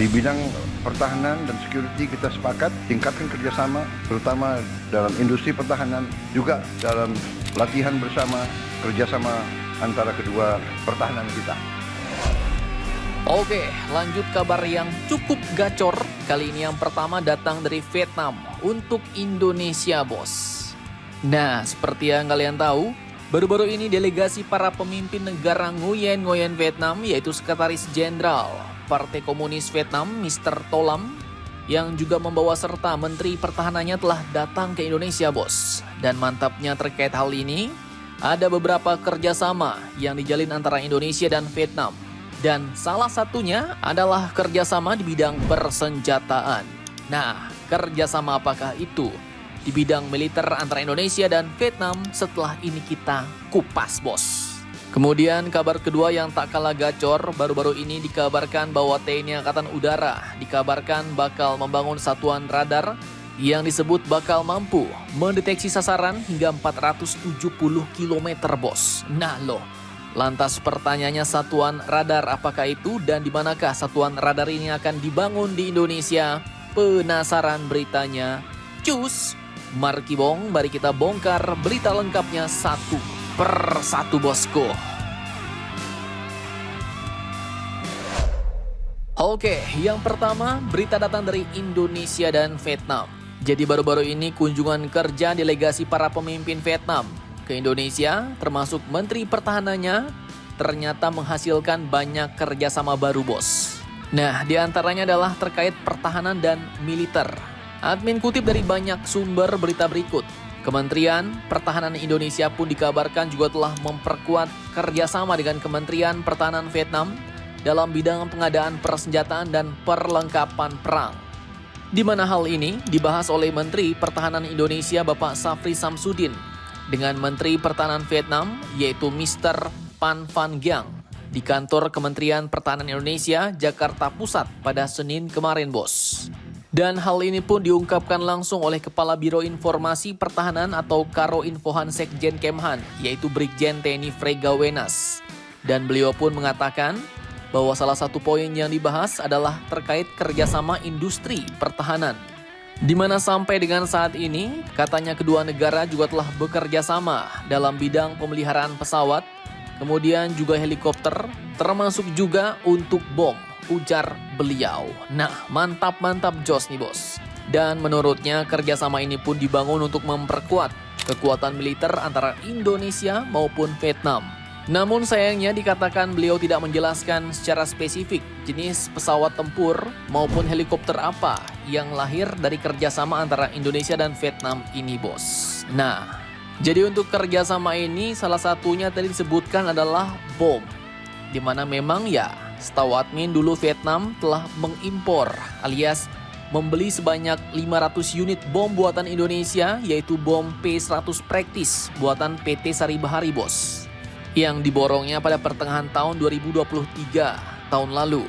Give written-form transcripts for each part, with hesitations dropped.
Di bidang pertahanan dan security kita sepakat tingkatkan kerjasama, terutama dalam industri pertahanan, juga dalam latihan bersama, kerjasama antara kedua pertahanan kita. Oke, lanjut kabar yang cukup gacor. Kali ini yang pertama datang dari Vietnam untuk Indonesia, bos. Nah, seperti yang kalian tahu, baru-baru ini delegasi para pemimpin negara Nguyen Nguyen Vietnam, yaitu Sekretaris Jenderal Partai Komunis Vietnam, Mr. To Lam, yang juga membawa serta Menteri Pertahanannya telah datang ke Indonesia, bos. Dan mantapnya terkait hal ini, ada beberapa kerjasama yang dijalin antara Indonesia dan Vietnam. Dan salah satunya adalah kerjasama di bidang persenjataan. Nah, kerjasama apakah itu di bidang militer antara Indonesia dan Vietnam? Setelah ini kita kupas, bos. Kemudian kabar kedua yang tak kalah gacor, baru-baru ini dikabarkan bahwa TNI Angkatan Udara dikabarkan bakal membangun satuan radar yang disebut bakal mampu mendeteksi sasaran hingga 470 km, bos. Nah loh, lantas pertanyaannya, satuan radar apakah itu dan di manakah satuan radar ini akan dibangun di Indonesia? Penasaran beritanya? Cus! Mari mari kita bongkar berita lengkapnya satu per satu, bosku. Oke, yang pertama berita datang dari Indonesia dan Vietnam. Jadi baru-baru ini kunjungan kerja delegasi para pemimpin Vietnam ke Indonesia, termasuk Menteri Pertahanannya, ternyata menghasilkan banyak kerjasama baru, bos. Nah, diantaranya adalah terkait pertahanan dan militer. Admin kutip dari banyak sumber berita berikut. Kementerian Pertahanan Indonesia pun dikabarkan juga telah memperkuat kerjasama dengan Kementerian Pertahanan Vietnam dalam bidang pengadaan persenjataan dan perlengkapan perang. Di mana hal ini dibahas oleh Menteri Pertahanan Indonesia Bapak Safri Samsudin dengan Menteri Pertahanan Vietnam, yaitu Mr. Pan Van Giang, di kantor Kementerian Pertahanan Indonesia, Jakarta Pusat pada Senin kemarin, bos. Dan hal ini pun diungkapkan langsung oleh Kepala Biro Informasi Pertahanan atau Karo Infohan Sekjen Kemhan, yaitu Brigjen TNI Frega Wenas. Dan beliau pun mengatakan bahwa salah satu poin yang dibahas adalah terkait kerjasama industri pertahanan. Di mana sampai dengan saat ini, katanya kedua negara juga telah bekerja sama dalam bidang pemeliharaan pesawat, kemudian juga helikopter, termasuk juga untuk bom, ujar beliau. Nah, mantap jos nih, bos. Dan menurutnya kerjasama ini pun dibangun untuk memperkuat kekuatan militer antara Indonesia maupun Vietnam. Namun sayangnya dikatakan beliau tidak menjelaskan secara spesifik jenis pesawat tempur maupun helikopter apa yang lahir dari kerjasama antara Indonesia dan Vietnam ini, bos. Nah, jadi untuk kerjasama ini salah satunya tadi disebutkan adalah bom. Dimana memang ya, setahu admin dulu Vietnam telah mengimpor alias membeli sebanyak 500 unit bom buatan Indonesia, yaitu bom P100 Praktis buatan PT Sari Bahari, bos, yang diborongnya pada pertengahan tahun 2023 tahun lalu.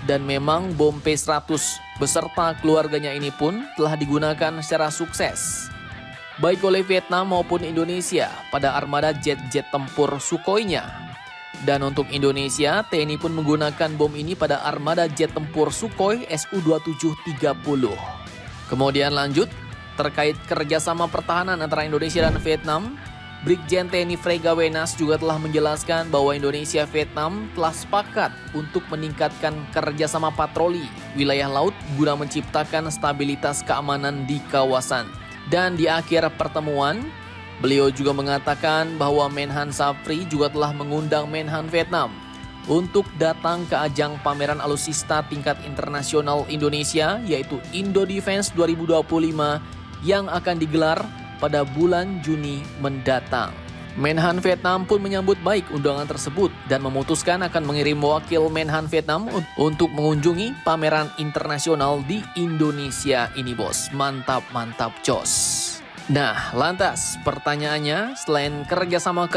Dan memang bom P100 beserta keluarganya ini pun telah digunakan secara sukses baik oleh Vietnam maupun Indonesia pada armada jet-jet tempur Sukhoi-nya. Dan untuk Indonesia, TNI pun menggunakan bom ini pada armada jet tempur Sukhoi Su-2730. Kemudian lanjut, terkait kerjasama pertahanan antara Indonesia dan Vietnam, Brigjen TNI Frega Wenas juga telah menjelaskan bahwa Indonesia Vietnam telah sepakat untuk meningkatkan kerjasama patroli wilayah laut guna menciptakan stabilitas keamanan di kawasan. Dan di akhir pertemuan, beliau juga mengatakan bahwa Menhan Safri juga telah mengundang Menhan Vietnam untuk datang ke ajang pameran alutsista tingkat internasional Indonesia, yaitu Indo Defense 2025 yang akan digelar pada bulan Juni mendatang. Menhan Vietnam pun menyambut baik undangan tersebut dan memutuskan akan mengirim wakil Menhan Vietnam untuk mengunjungi pameran internasional di Indonesia ini, bos. Mantap jos. Nah, lantas pertanyaannya, selain kerjasama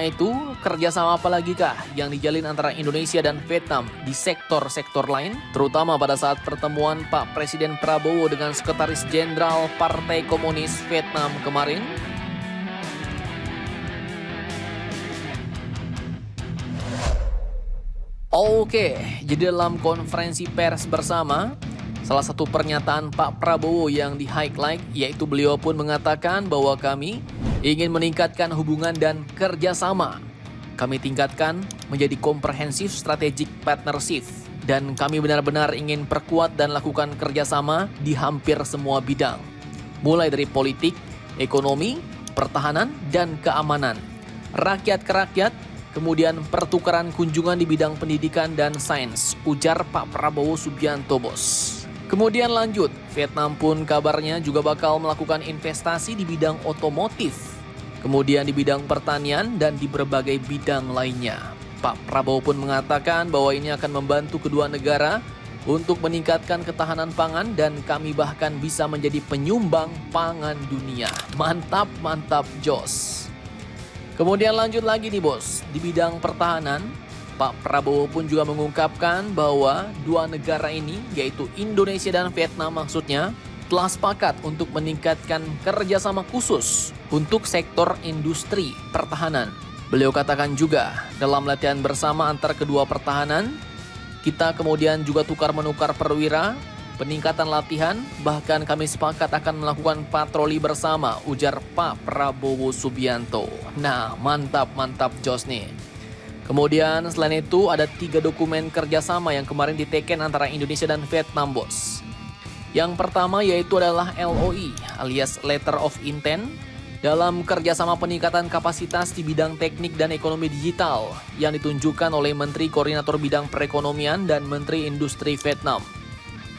itu, kerjasama apa lagi kah yang dijalin antara Indonesia dan Vietnam di sektor-sektor lain? Terutama pada saat pertemuan Pak Presiden Prabowo dengan Sekretaris Jenderal Partai Komunis Vietnam kemarin? Oke, jadi dalam konferensi pers bersama, salah satu pernyataan Pak Prabowo yang di-highlight, yaitu beliau pun mengatakan bahwa kami ingin meningkatkan hubungan dan kerjasama. Kami tingkatkan menjadi comprehensive strategic partnership. Dan kami benar-benar ingin perkuat dan lakukan kerjasama di hampir semua bidang. Mulai dari politik, ekonomi, pertahanan, dan keamanan. Rakyat ke rakyat, kemudian pertukaran kunjungan di bidang pendidikan dan sains, ujar Pak Prabowo Subianto, bos. Kemudian lanjut, Vietnam pun kabarnya juga bakal melakukan investasi di bidang otomotif, kemudian di bidang pertanian dan di berbagai bidang lainnya. Pak Prabowo pun mengatakan bahwa ini akan membantu kedua negara untuk meningkatkan ketahanan pangan dan kami bahkan bisa menjadi penyumbang pangan dunia. Mantap, mantap, jos. Kemudian lanjut lagi nih bos, di bidang pertahanan, Pak Prabowo pun juga mengungkapkan bahwa dua negara ini, yaitu Indonesia dan Vietnam maksudnya, telah sepakat untuk meningkatkan kerjasama khusus untuk sektor industri pertahanan. Beliau katakan juga, dalam latihan bersama antar kedua pertahanan, kita kemudian juga tukar-menukar perwira, peningkatan latihan, bahkan kami sepakat akan melakukan patroli bersama, ujar Pak Prabowo Subianto. Nah, mantap jos nih. Kemudian selain itu ada 3 dokumen kerjasama yang kemarin diteken antara Indonesia dan Vietnam, bos. Yang pertama yaitu adalah LOI alias Letter of Intent dalam kerjasama peningkatan kapasitas di bidang teknik dan ekonomi digital yang ditunjukkan oleh Menteri Koordinator Bidang Perekonomian dan Menteri Industri Vietnam.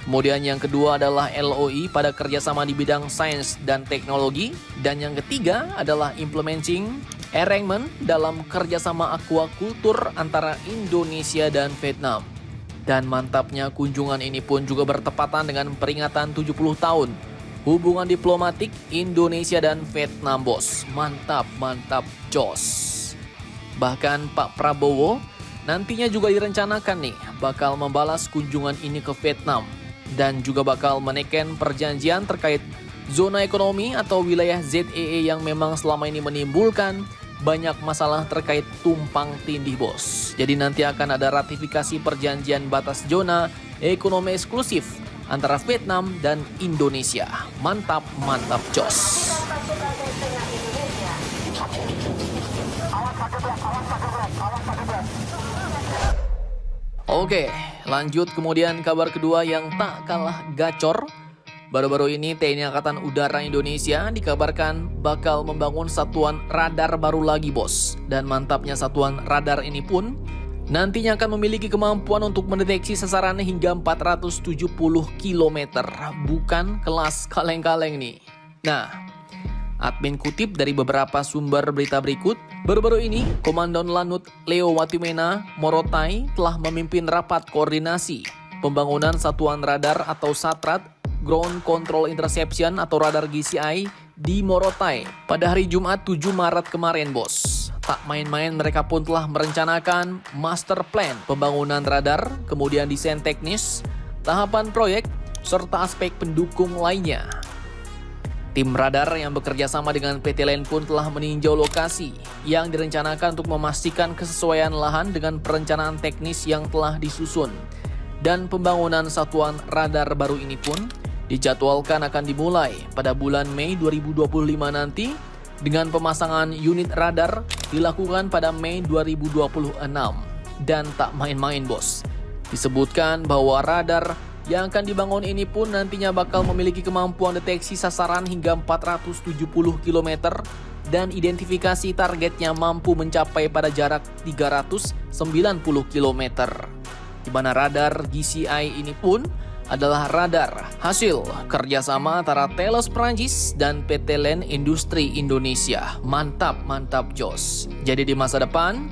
Kemudian yang kedua adalah LOI pada kerjasama di bidang sains dan teknologi. Dan yang ketiga adalah implementing arrangement dalam kerjasama aquaculture antara Indonesia dan Vietnam. Dan mantapnya kunjungan ini pun juga bertepatan dengan peringatan 70 tahun hubungan diplomatik Indonesia dan Vietnam, bos. Mantap, jos. Bahkan Pak Prabowo nantinya juga direncanakan nih bakal membalas kunjungan ini ke Vietnam dan juga bakal meneken perjanjian terkait zona ekonomi atau wilayah ZEE yang memang selama ini menimbulkan banyak masalah terkait tumpang tindih, bos. Jadi nanti akan ada ratifikasi perjanjian batas zona ekonomi eksklusif antara Vietnam dan Indonesia. Mantap, jos. Oke, lanjut kemudian kabar kedua yang tak kalah gacor. Baru-baru ini TNI Angkatan Udara Indonesia dikabarkan bakal membangun satuan radar baru lagi, bos. Dan mantapnya satuan radar ini pun nantinya akan memiliki kemampuan untuk mendeteksi sasarannya hingga 470 km. Bukan kelas kaleng-kaleng nih. Nah, admin kutip dari beberapa sumber berita berikut. Baru-baru ini, Komandan Lanut Leo Watimena Morotai telah memimpin rapat koordinasi pembangunan satuan radar atau SATRAD Ground Control Interception atau radar GCI di Morotai pada hari Jumat 7 Maret kemarin, bos. Tak main-main, mereka pun telah merencanakan master plan pembangunan radar, kemudian desain teknis, tahapan proyek, serta aspek pendukung lainnya. Tim radar yang bekerja sama dengan PT LAN pun telah meninjau lokasi yang direncanakan untuk memastikan kesesuaian lahan dengan perencanaan teknis yang telah disusun. Dan pembangunan satuan radar baru ini pun dijadwalkan akan dimulai pada bulan Mei 2025 nanti, dengan pemasangan unit radar dilakukan pada Mei 2026. Dan tak main-main, bos. Disebutkan bahwa radar yang akan dibangun ini pun nantinya bakal memiliki kemampuan deteksi sasaran hingga 470 km dan identifikasi targetnya mampu mencapai pada jarak 390 km. Di mana radar GCI ini pun adalah radar hasil kerjasama antara Thales Prancis dan PT LAN Industri Indonesia. Mantap, jos. Jadi di masa depan,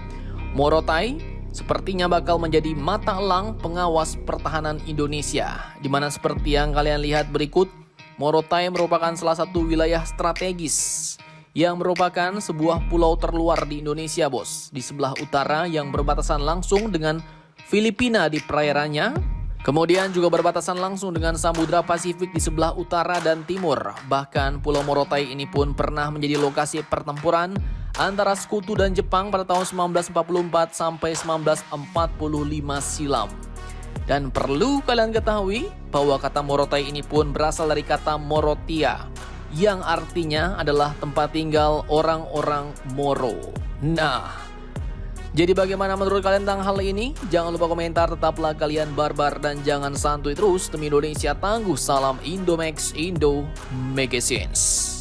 Morotai sepertinya bakal menjadi mata elang pengawas pertahanan Indonesia. Di mana seperti yang kalian lihat berikut, Morotai merupakan salah satu wilayah strategis yang merupakan sebuah pulau terluar di Indonesia, bos. Di sebelah utara yang berbatasan langsung dengan Filipina di perairannya. Kemudian juga berbatasan langsung dengan Samudra Pasifik di sebelah utara dan timur. Bahkan Pulau Morotai ini pun pernah menjadi lokasi pertempuran antara Sekutu dan Jepang pada tahun 1944 sampai 1945 silam. Dan perlu kalian ketahui bahwa kata Morotai ini pun berasal dari kata Morotia, yang artinya adalah tempat tinggal orang-orang Moro. Nah, jadi bagaimana menurut kalian tentang hal ini? Jangan lupa komentar, tetaplah kalian barbar dan jangan santuy terus. Demi Indonesia tangguh, salam Indomax Indo Magazines.